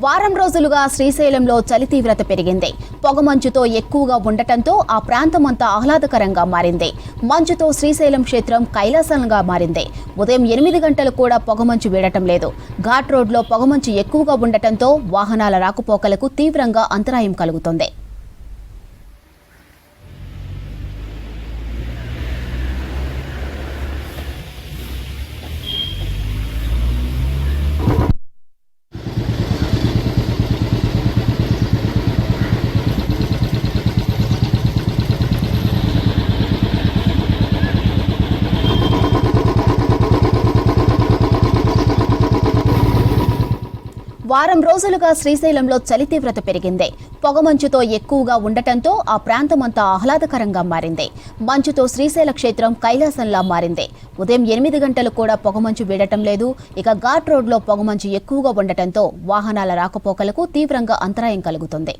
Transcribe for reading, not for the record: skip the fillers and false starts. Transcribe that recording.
వారం రోజులుగా శ్రీశైలంలో చలి తీవ్రత పెరిగింది. పొగమంచుతో ఎక్కువగా ఉండటంతో ఆ ప్రాంతమంతా ఆహ్లాదకరంగా మారింది. మంచుతో శ్రీశైలం క్షేత్రం కైలాసంగా మారింది. ఉదయం 8 గంటలు కూడా పొగమంచు వీడటం లేదు. ఘాట్ రోడ్లో పొగమంచు ఎక్కువగా ఉండటంతో వాహనాల రాకపోకలకు తీవ్రంగా అంతరాయం కలుగుతుంది. వారం రోజులుగా శ్రీశైలంలో చలి తీవ్రత పెరిగింది. పొగమంచుతో ఎక్కువగా ఉండటంతో ఆ ప్రాంతమంతా ఆహ్లాదకరంగా మారింది. మంచుతో శ్రీశైల క్షేత్రం కైలాసంలా మారింది. ఉదయం 8 గంటలు కూడా పొగమంచు వీడటం లేదు. ఇక ఘాట్ రోడ్లో పొగమంచు ఎక్కువగా ఉండటంతో వాహనాల రాకపోకలకు తీవ్రంగా అంతరాయం కలుగుతుంది.